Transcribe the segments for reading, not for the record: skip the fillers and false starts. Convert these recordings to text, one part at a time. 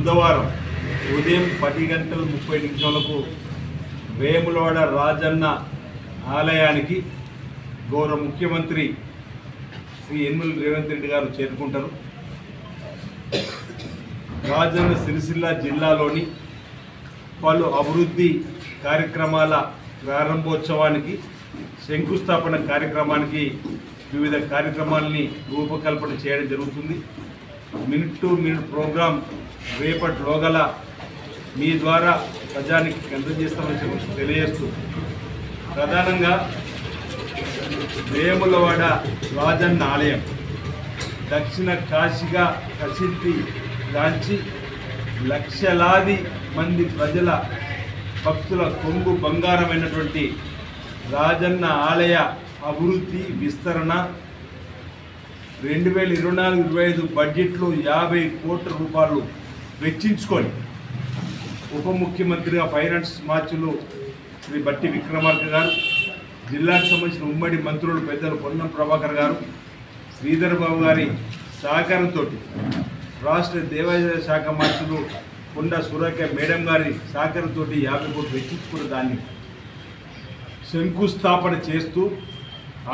బుధవారం ఉదయం 10:30 వేములవాడ రాజన్న ఆలయానికి గౌరవ ముఖ్యమంత్రి శ్రీ యనమల రేవంత్ రెడ్డి గారు చేరుకుంటారు. రాజన్న సిరిసిల్ల జిల్లాలోని పలు అభివృద్ధి కార్యక్రమాల ప్రారంభోత్సవానికి, శంకుస్థాపన కార్యక్రమానికి వివిధ కార్యక్రమాలని రూపకల్పన చేయడం జరుగుతుంది. మినిట్ టు మినిట్ ప్రోగ్రాం రేపటిలోగల మీ ద్వారా ప్రజానికి అందజేస్తామని తెలియజేస్తూ, ప్రధానంగా వేములవాడ రాజన్న ఆలయం దక్షిణ కాశీగా ప్రసిద్ధి గాంచి లక్షలాది మంది ప్రజల భక్తుల కొంగు బంగారమైనటువంటి రాజన్న ఆలయ అభివృద్ధి విస్తరణ 2024-25 బడ్జెట్లో 50 కోట్ల రూపాయలు వెచ్చించుకొని ఉప ముఖ్యమంత్రిగా ఫైనాన్స్ మార్చులు శ్రీ బట్టి విక్రమార్క గారు, జిల్లాకు సంబంధించిన ఉమ్మడి మంత్రులు పెద్దలు పొన్నం ప్రభాకర్ గారు, శ్రీధర్ బాబు గారి సహకారంతో రాష్ట్ర దేవాదాయ శాఖ మంత్రులు కొండ సురేఖ మేడం గారి సహకారంతో 50 కోట్లు వెచ్చించుకున్న దాన్ని శంకుస్థాపన చేస్తూ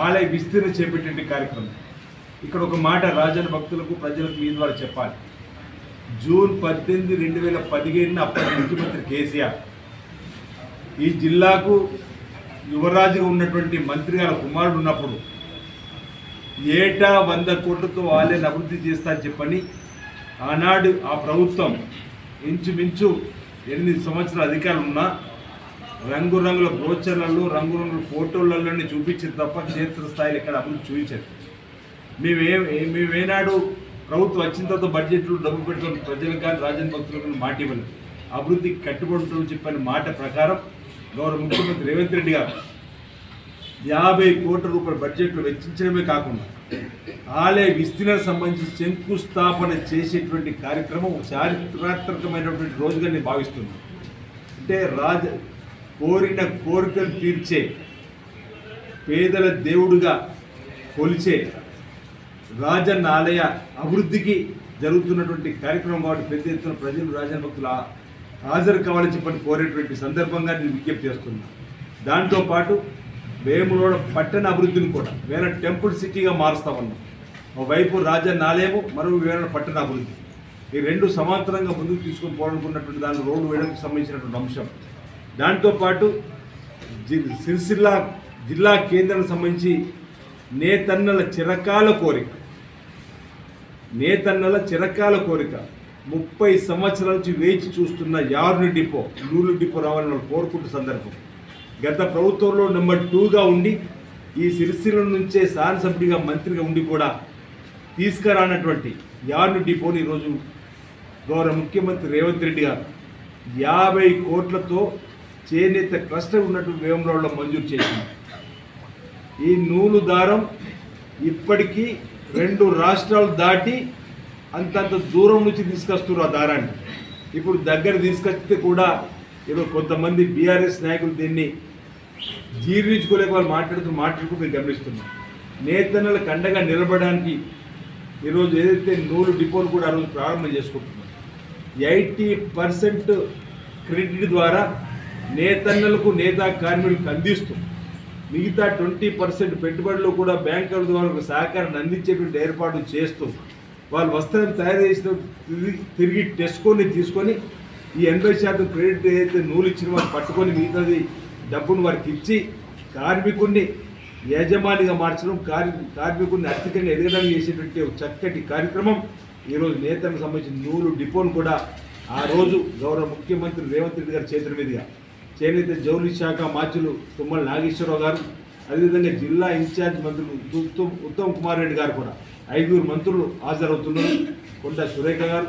ఆలయ విస్తరణ చేపట్టే కార్యక్రమం. ఇక్కడ ఒక మాట రాజన్న భక్తులకు, ప్రజలకు మీ ద్వారా చెప్పాలి. జూన్ 18, 2015 అప్పటి ముఖ్యమంత్రి కేసీఆర్ ఈ జిల్లాకు యువరాజుగా ఉన్నటువంటి మంత్రి గారి కుమారుడు ఉన్నప్పుడు ఏటా 100 కోట్లతో ఆలయాన్ని అభివృద్ధి చేస్తా అని చెప్పని ఆనాడు ఆ ప్రభుత్వం ఇంచుమించు 8 సంవత్సరాల అధికారులు ఉన్నా రంగురంగుల బ్రోచర్లలో, రంగురంగుల ఫోటోలలోనే చూపించారు తప్ప క్షేత్రస్థాయిలో ఇక్కడ అభివృద్ధి చూపించారు. మేమేనాడు ప్రభుత్వం వచ్చిన తర్వాత బడ్జెట్లో డబ్బు పెట్టుకుని ప్రజలకు కానీ రాజన్న భక్తులకు కానీ మాట ఇవ్వలేదు. అభివృద్ధికి కట్టుబడుతూ చెప్పిన మాట ప్రకారం గౌరవ ముఖ్యమంత్రి రేవంత్ రెడ్డి గారు 50 కోట్ల రూపాయల బడ్జెట్లో వెచ్చించడమే కాకుండా ఆలయ విస్తీర్ణ సంబంధించి శంకుస్థాపన చేసేటువంటి కార్యక్రమం చారిత్రాత్మకమైనటువంటి రోజుగా నేను భావిస్తున్నాను. అంటే కోరిన కోరికలు తీర్చే, పేదల దేవుడుగా కొలిచే రాజన్న ఆలయ అభివృద్ధికి జరుగుతున్నటువంటి కార్యక్రమం కాబట్టి పెద్ద ఎత్తున ప్రజలు రాజన్న భక్తులు హాజరు కావాలని చెప్పని కోరేటువంటి సందర్భంగా నేను విజ్ఞప్తి చేస్తున్నాను. దాంతోపాటు వేములవాడ పట్టణ అభివృద్ధిని కూడా వేరే టెంపుల్ సిటీగా మారుస్తామన్నాం. ఒకవైపు రాజన్న ఆలయము, మరో వేరే పట్టణ అభివృద్ధి, ఈ రెండు సమాంతరంగా ముందుకు తీసుకొని పోవాలనుకున్నటువంటి దాని రోడ్డు వేయడానికి సంబంధించినటువంటి అంశం. దాంతోపాటు సిరిసిల్ల జిల్లా కేంద్రానికి సంబంధించి నేతన్నల చిరకాల కోరిక 30 సంవత్సరాల నుంచి వేచి చూస్తున్న యార్ని డిపో, నూలు డిపో రావాలని వాళ్ళు కోరుకుంటున్న సందర్భం. గత ప్రభుత్వంలో నెంబర్ 2గా ఉండి ఈ సిరిసిల్ల నుంచే శాసనసభ్యుడిగా మంత్రిగా ఉండి కూడా తీసుకురానటువంటి యార్ని డిపోని ఈరోజు గౌరవ ముఖ్యమంత్రి రేవంత్ రెడ్డి గారు 50 కోట్లతో చేనేత క్లస్టర్ ఉన్నటువంటి వేములవాడలో మంజూరు చేసింది. ఈ నూలు దారం ఇప్పటికీ 2 రాష్ట్రాలు దాటి అంతంత దూరం నుంచి తీసుకొస్తున్నారు ఆ దారాన్ని. ఇప్పుడు దగ్గర తీసుకొస్తే కూడా ఇప్పుడు కొంతమంది బీఆర్ఎస్ నాయకులు దీన్ని జీర్ణించుకోలేక వాళ్ళు మాట్లాడుతూ మీరు గమనిస్తున్నారు. నేతన్నలకు అండగా నిలబడడానికి ఈరోజు ఏదైతే నూలు డిపోలు కూడా ఆ రోజు ప్రారంభం చేసుకుంటున్నారు. 80% క్రెడిట్ ద్వారా నేతన్నలకు, నేతా కార్మికులకు అందిస్తూ మిగతా 20% పెట్టుబడులు కూడా బ్యాంకుల ద్వారా సహకారాన్ని అందించేటువంటి ఏర్పాటు చేస్తూ వాళ్ళు వస్త్రం తయారు చేసిన తిరిగి టెస్కోని తీసుకొని ఈ 80% క్రెడిట్ ఏదైతే నూలు ఇచ్చిన వారు పట్టుకొని మిగతాది డబ్బును వారికి ఇచ్చి కార్మికుడిని యజమానిగా మార్చడం, కార్మికుడిని ఆర్థికంగా ఎదగడానికి చేసేటువంటి చక్కటి కార్యక్రమం ఈరోజు నేతలకు సంబంధించిన నూలు డిపోను కూడా ఆ రోజు గౌరవ ముఖ్యమంత్రి రేవంత్ రెడ్డి గారి చేతుల మీదుగా చేనేత జౌళి శాఖ మార్చులు తుమ్మల నాగేశ్వరరావు గారు, అదేవిధంగా జిల్లా ఇన్ఛార్జ్ మంత్రులు ఉత్తమ్ కుమార్ రెడ్డి గారు కూడా 5 మంత్రులు హాజరవుతున్నారు. కొండ సురేఖ గారు,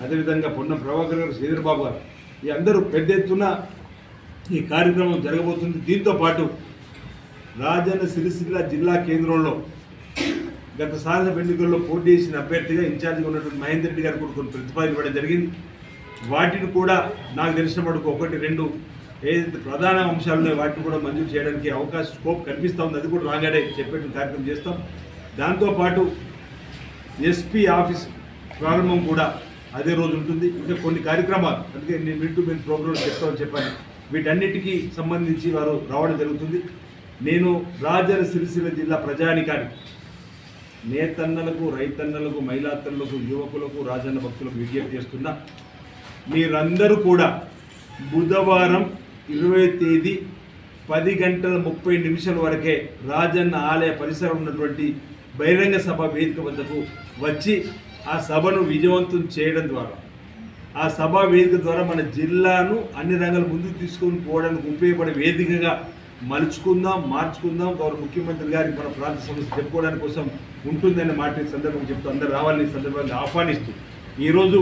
అదేవిధంగా పొన్నం ప్రభాకర్ గారు, శ్రీధర్ బాబు గారు, ఈ అందరూ పెద్ద ఎత్తున ఈ కార్యక్రమం జరగబోతుంది. దీంతోపాటు రాజన్న సిరిసిల్ల జిల్లా కేంద్రంలో గత శాసనసభ ఎన్నికల్లో పోటీ చేసిన అభ్యర్థిగా ఇన్ఛార్జిగా ఉన్నటువంటి మహేందర్ రెడ్డి గారు కూడా కొన్ని ప్రతిపాదన ఇవ్వడం జరిగింది. వాటిని కూడా నాకు తెలిసిన మటుకు 1-2 ఏదైతే ప్రధాన అంశాలు ఉన్నాయో వాటిని కూడా మంజూరు చేయడానికి అవకాశం, స్కోప్ కనిపిస్తూ ఉంది. అది కూడా రాగానే చెప్పేటువంటి కార్యక్రమం చేస్తాం. దాంతోపాటు ఎస్పీ ఆఫీస్ ప్రారంభం కూడా అదే రోజు ఉంటుంది. ఇంకా కొన్ని కార్యక్రమాలు అందుకే నేను మీరు ప్రోగ్రామ్ చెప్తామని చెప్పాను. వీటన్నిటికీ సంబంధించి వారు రావడం జరుగుతుంది. నేను రాజన్న సిరిసిల్ల జిల్లా ప్రజానికానికి, నేతన్నలకు, రైతన్నలకు, మహిళాతన్నులకు, యువకులకు, రాజన్న భక్తులకు విజ్ఞప్తి చేస్తున్నా, మీరందరూ కూడా బుధవారం 20వ తేదీ 10:30 వరకే రాజన్న ఆలయ పరిసరం ఉన్నటువంటి బహిరంగ సభ వేదిక వద్దకు వచ్చి ఆ సభను విజయవంతం చేయడం ద్వారా, ఆ సభా వేదిక ద్వారా మన జిల్లాను అన్ని రంగాల ముందుకు తీసుకొని పోవడానికి ఉపయోగపడే వేదికగా మలుచుకుందాం, మార్చుకుందాం. గౌరవ ముఖ్యమంత్రి గారికి మన ప్రాంత సమస్య చెప్పుకోవడానికి కోసం ఉంటుందనే మాట సందర్భంగా చెప్తూ అందరూ రావాలని సందర్భంగా ఆహ్వానిస్తూ, ఈరోజు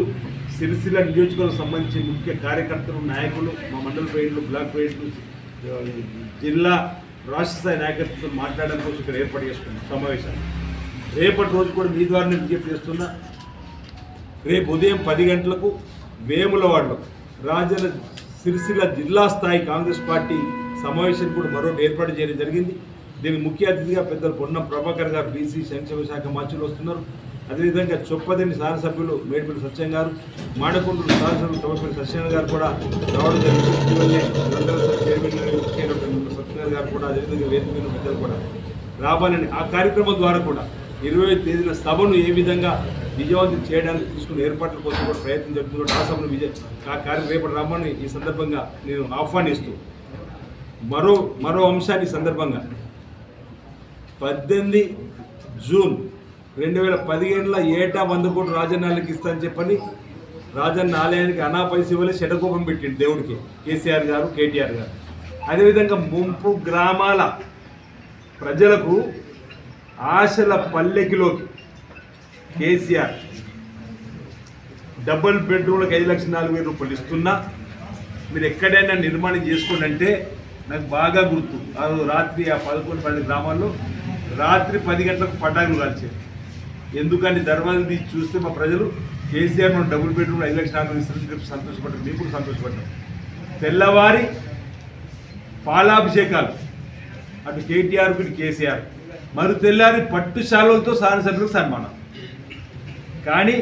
సిరిసిల్ల నియోజకవర్గం సంబంధించి ముఖ్య కార్యకర్తలు, నాయకులు, మా మండల ప్రెసిడెంట్లు, బ్లాక్ ప్రెసిడెంట్లు, జిల్లా రాష్ట్ర స్థాయి నాయకత్వంతో మాట్లాడడం కోసం ఇక్కడ ఏర్పాటు చేసుకున్నాం సమావేశాలు. రేపటి రోజు కూడా మీ ద్వారా నేను విజ్ఞప్తి చేస్తున్నా, రేపు ఉదయం 10 గంటలకు వేములవాడలో రాజన్న సిరిసిల్ల జిల్లా స్థాయి కాంగ్రెస్ పార్టీ సమావేశాన్ని కూడా మరొకటి ఏర్పాటు చేయడం జరిగింది. దీనికి ముఖ్య అతిథిగా పెద్దలు పొన్నం ప్రభాకర్ గారు, బీసీ సంక్షేమ శాఖ మంత్రులు వస్తున్నారు. అదేవిధంగా చొప్పదండి శాసనసభ్యులు మేడిపల్లి సత్యం గారు, మాడకొండూరు శాసనసభ్యులు తొమ్మపల్లి సత్యనారాయణ గారు కూడా రావడం జరిగింది. సత్యనారాయణ గారు కూడా అదేవిధంగా వేదిక మీద పెద్దలు కూడా రావాలని, ఆ కార్యక్రమం ద్వారా కూడా 20వ తేదీన సభను ఏ విధంగా విజయవంతం చేయడానికి తీసుకున్న ఏర్పాట్ల కోసం కూడా ప్రయత్నం జరుపుకుంటూ ఆ సభను రేపటి రమ్మని ఈ సందర్భంగా నేను ఆహ్వానిస్తూ, మరో అంశాన్ని సందర్భంగా 18 జూన్ 2015 ఏటా 100 కోట్లు రాజన్నాలకి ఇస్తానని చెప్పని రాజన్న ఆలయానికి అనాపైస ఇవ్వలే శటకోపం పెట్టిండు దేవుడికి కేసీఆర్ గారు, కేటీఆర్ గారు. అదేవిధంగా ముంపు గ్రామాల ప్రజలకు ఆశల పల్లెకిలోకి కేసీఆర్ డబుల్ బెడ్రూమ్లకు 5,04,000 రూపాయలు ఇస్తున్నా, మీరు ఎక్కడైనా నిర్మాణం చేసుకోండి అంటే నాకు బాగా గుర్తు. ఆ రాత్రి ఆ 11-12 గ్రామాల్లో రాత్రి 10 గంటలకు పటాకులు కాల్చారు. ఎందుకని దర్వాజలు తీసి చూస్తే మా ప్రజలు కేసీఆర్ మనం డబుల్ బెడ్రూమ్ 5,04,000 ఇస్తున్నట్టు సంతోషపడ్డారు, మేము కూడా సంతోషపడ్డాం. తెల్లవారి పాలాభిషేకాలు, అటు కేటీఆర్కు ఇటు కేసీఆర్, మరి తెల్లారి పట్టు శాలువలతో శాసనసభ్యులకు సన్మానం. కానీ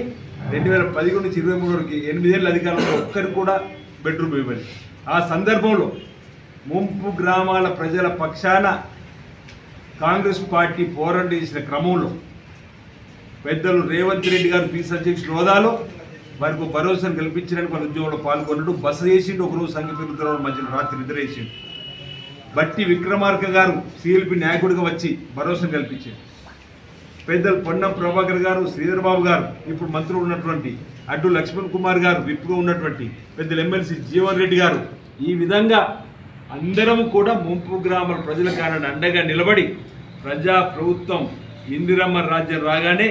2011 నుంచి 23 వరకు 8 ఏళ్ళ అధికారంలో ఒక్కరికి కూడా బెడ్రూమ్ ఇవ్వాలి. ఆ సందర్భంలో ముంపు గ్రామాల ప్రజల పక్షాన కాంగ్రెస్ పార్టీ పోరాటం చేసిన క్రమంలో పెద్దలు రేవంత్ రెడ్డి గారు పీసీ అధ్యక్షుల హోదాలో వారికి భరోసాను కల్పించడానికి వాళ్ళ ఉద్యోగంలో పాల్గొన్నాడు. బస చేసిండు, ఒకరోజు సంఘ మధ్యలో రాత్రి నిద్ర వేసిండు. బట్టి విక్రమార్క గారు సిఎల్పి నాయకుడిగా వచ్చి భరోసాను కల్పించారు. పెద్దలు పొన్నం ప్రభాకర్ గారు, శ్రీధర్ బాబు గారు ఇప్పుడు మంత్రులు ఉన్నటువంటి, అడ్డు లక్ష్మణ్ కుమార్ గారు విప్గా ఉన్నటువంటి పెద్దలు ఎమ్మెల్సీ జీవన్ రెడ్డి గారు, ఈ విధంగా అందరము కూడా ముంపు గ్రామాల ప్రజల కారణం అండగా నిలబడి ప్రజా ప్రభుత్వం ఇందిరమ్మ రాజ్యం రాగానే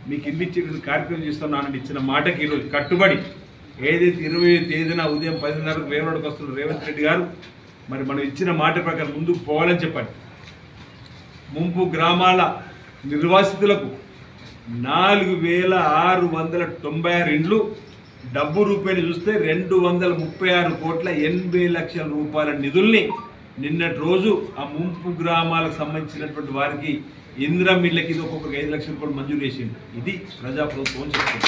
మీకు ఇల్లు ఇచ్చేటువంటి కార్యక్రమం చేస్తున్నానని ఇచ్చిన మాటకి ఈరోజు కట్టుబడి, ఏదైతే 20వ తేదీన ఉదయం 10:30కు వేమలోడికి వస్తున్న రేవంత్ రెడ్డి గారు మరి మనం ఇచ్చిన మాట ప్రకారం ముందుకు పోవాలని చెప్పండి. ముంపు గ్రామాల నిర్వాసితులకు 4,696 ఇండ్లు, డబ్బు రూపాయలు చూస్తే 236,80,00,000 రూపాయల నిధుల్ని నిన్నటి రోజు ఆ ముంపు గ్రామాలకు సంబంధించినటువంటి వారికి ఇందిరమ్మ ఇళ్ళకి ఒక్కొక్కరికి 5 లక్షల రూపాయలు మంజూరు చేసింది. ఇది ప్రజాప్రభుత్వం చెప్తుంది.